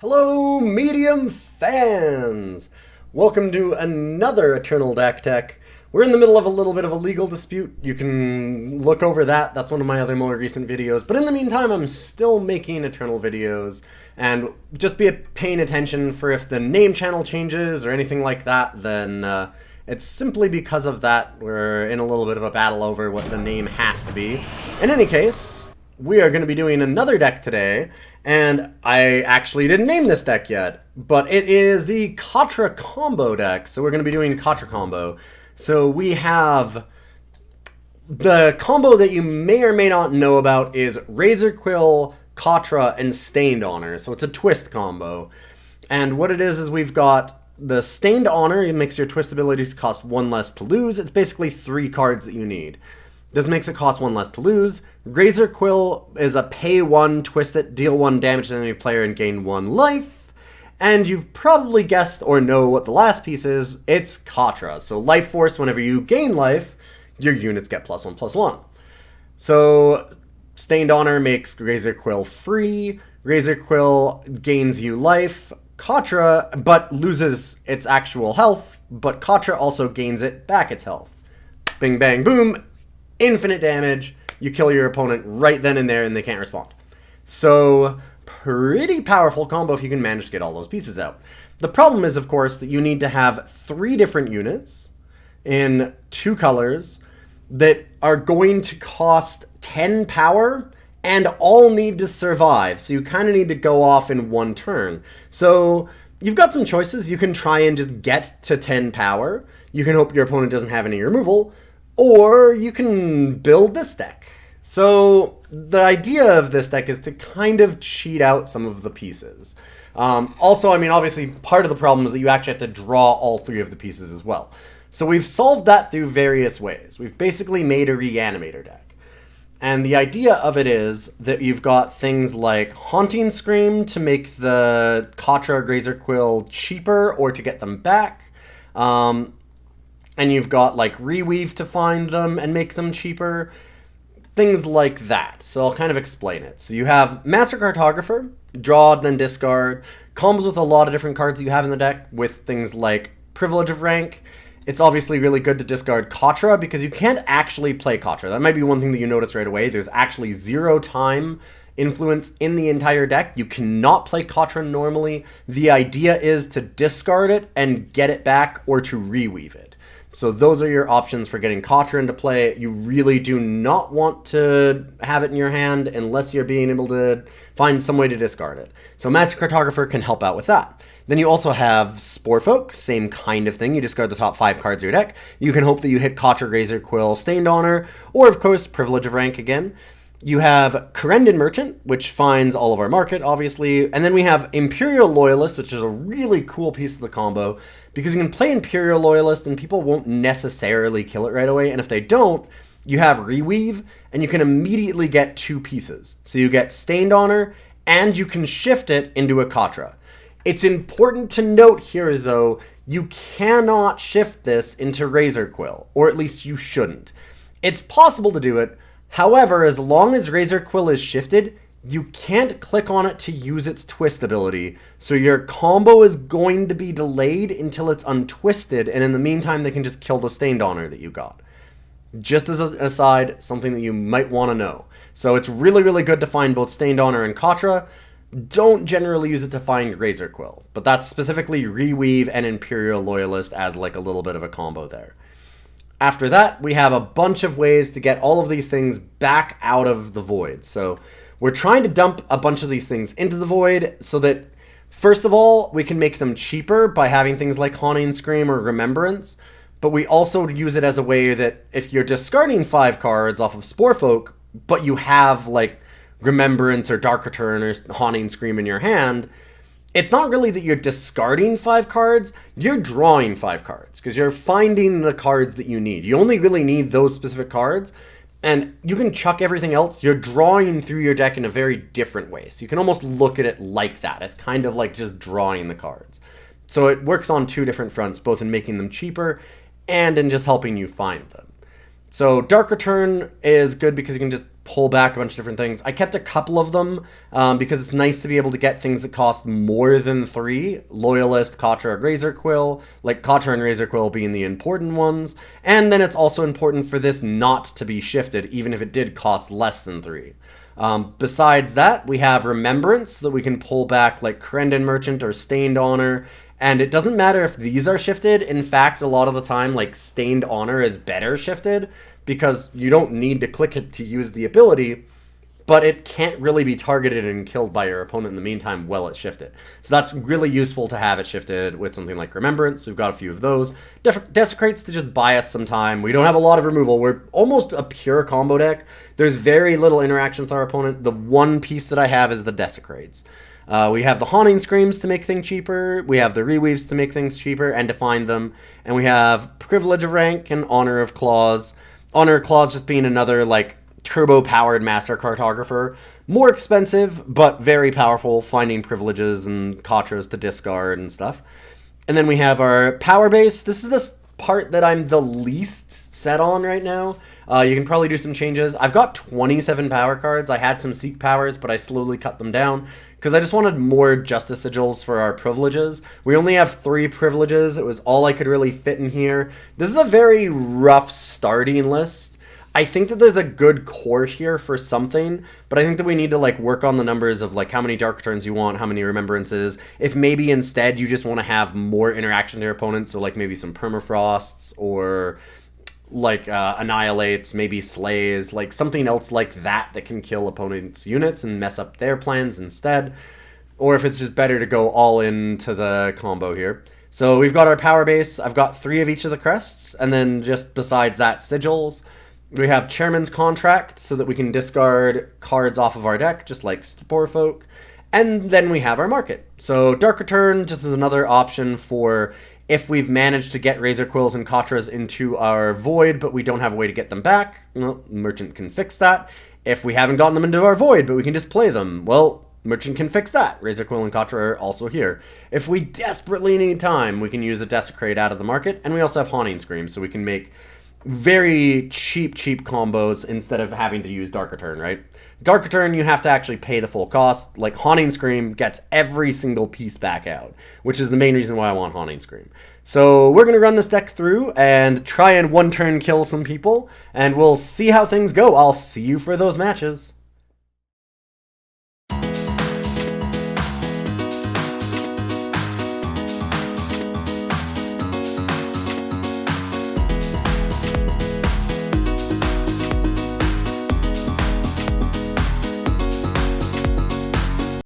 Hello, medium fans! Welcome to another Eternal Deck Tech. We're in the middle of a little bit of a legal dispute. You can look over that. That's one of my other more recent videos. But in the meantime, I'm still making Eternal videos. And just be paying attention for if the name channel changes or anything like that, then it's simply because of that. We're in a little bit of a battle over what the name has to be. In any case, we are going to be doing another deck today. And I actually didn't name this deck yet, but it is the Katra combo deck. So we're going to be doing Katra combo. So we have the combo that you may or may not know about is Razorquill, Katra, and Stained Honor. So it's a twist combo. And what it is we've got the Stained Honor. It makes your twist abilities cost 1 less to lose. It's basically 3 cards that you need. This makes it cost 1 less to lose. Razorquill is a pay 1, twist it, deal 1 damage to the enemy player, and gain 1 life. And you've probably guessed or know what the last piece is. It's Katra. So Life Force, whenever you gain life, your units get +1/+1. So Stained Honor makes Razorquill free. Razorquill gains you life. Katra, but loses its actual health. But Katra also gains it back its health. Bing, bang, boom. Infinite damage, you kill your opponent right then and there and they can't respond. So, pretty powerful combo if you can manage to get all those pieces out. The problem is, of course, that you need to have 3 different units in 2 colors that are going to cost 10 power and all need to survive. So you kind of need to go off in 1 turn. So, you've got some choices. You can try and just get to 10 power. You can hope your opponent doesn't have any removal. Or you can build this deck. So the idea of this deck is to kind of cheat out some of the pieces. Also, I mean, obviously, part of the problem is that you actually have to draw all 3 of the pieces as well. So we've solved that through various ways. We've basically made a Reanimator deck. And the idea of it is that you've got things like Haunting Scream to make the Katra Razorquill cheaper or to get them back. And you've got like Reweave to find them and make them cheaper. Things like that. So I'll kind of explain it. So you have Master Cartographer, draw and then discard. Combos with a lot of different cards that you have in the deck with things like Privilege of Rank. It's obviously really good to discard Katra because you can't actually play Katra. That might be one thing that you notice right away. There's actually 0 time influence in the entire deck. You cannot play Katra normally. The idea is to discard it and get it back or to reweave it. So those are your options for getting Katra into play. You really do not want to have it in your hand unless you're being able to find some way to discard it. So Master Cartographer can help out with that. Then you also have Sporefolk, same kind of thing. You discard the top 5 cards of your deck. You can hope that you hit Katra, Razorquill, Stained Honor, or of course, Privilege of Rank again. You have Corendon Merchant, which finds all of our market, obviously. And then we have Imperial Loyalist, which is a really cool piece of the combo, because you can play Imperial Loyalist and people won't necessarily kill it right away. And if they don't, you have Reweave, and you can immediately get 2 pieces. So you get Stained Honor, and you can shift it into a Katra. It's important to note here, though, you cannot shift this into Razorquill, or at least you shouldn't. It's possible to do it. However, as long as Razorquill is shifted, you can't click on it to use its twist ability. So your combo is going to be delayed until it's untwisted, and in the meantime, they can just kill the Stained Honor that you got. Just as an aside, something that you might want to know. So it's really, really good to find both Stained Honor and Katra. Don't generally use it to find Razorquill, but that's specifically Reweave and Imperial Loyalist as like a little bit of a combo there. After that, we have a bunch of ways to get all of these things back out of the void. So we're trying to dump a bunch of these things into the void so that, first of all, we can make them cheaper by having things like Haunting Scream or Remembrance. But we also use it as a way that if you're discarding 5 cards off of Sporefolk, but you have like Remembrance or Dark Return or Haunting Scream in your hand, it's not really that you're discarding 5 cards, you're drawing 5 cards, because you're finding the cards that you need. You only really need those specific cards, and you can chuck everything else. You're drawing through your deck in a very different way, so you can almost look at it like that. It's kind of like just drawing the cards. So it works on 2 different fronts, both in making them cheaper and in just helping you find them. So Dark Return is good because you can just pull back a bunch of different things. I kept a couple of them because it's nice to be able to get things that cost more than 3. Loyalist, Katra, Razorquill, like Katra and Razorquill being the important ones. And then it's also important for this not to be shifted, even if it did cost less than 3. Besides that, we have Remembrance that we can pull back like Krendon Merchant or Stained Honor. And it doesn't matter if these are shifted. In fact, a lot of the time, like Stained Honor is better shifted, because you don't need to click it to use the ability, but it can't really be targeted and killed by your opponent in the meantime while it's shifted. So that's really useful to have it shifted with something like Remembrance. We've got a few of those. Desecrates to just buy us some time. We don't have a lot of removal. We're almost a pure combo deck. There's very little interaction with our opponent. The one piece that I have is the Desecrates. We have the Haunting Screams to make things cheaper. We have the Reweaves to make things cheaper and to find them. And we have Privilege of Rank and Honor of Claws. Honor of Claws just being another, like, turbo-powered Master Cartographer. More expensive, but very powerful, finding privileges and Katras to discard and stuff. And then we have our Power Base. This is the part that I'm the least set on right now. You can probably do some changes. I've got 27 power cards. I had some Seek powers, but I slowly cut them down because I just wanted more Justice Sigils for our privileges. We only have 3 privileges. It was all I could really fit in here. This is a very rough starting list. I think that there's a good core here for something, but I think that we need to like work on the numbers of like how many Dark Returns you want, how many Remembrances. If maybe instead you just want to have more interaction to your opponents, so like maybe some Permafrosts or like Annihilates, maybe Slays, like something else like that that can kill opponents' units and mess up their plans instead. Or if it's just better to go all into the combo here. So we've got our Power Base. I've got 3 of each of the crests, and then just besides that, Sigils. We have Chairman's Contract so that we can discard cards off of our deck, just like Sporefolk. And then we have our Market. So Dark Return just is another option for if we've managed to get Razorquills and Katras into our Void, but we don't have a way to get them back. Well, Merchant can fix that. If we haven't gotten them into our Void, but we can just play them, well, Merchant can fix that. Razorquill and Katra are also here. If we desperately need time, we can use a Desecrate out of the market, and we also have Haunting Scream, so we can make very cheap combos instead of having to use Dark Return, right? Dark Return, you have to actually pay the full cost. Like, Haunting Scream gets every single piece back out, which is the main reason why I want Haunting Scream. So we're going to run this deck through and try and one-turn kill some people, and we'll see how things go. I'll see you for those matches.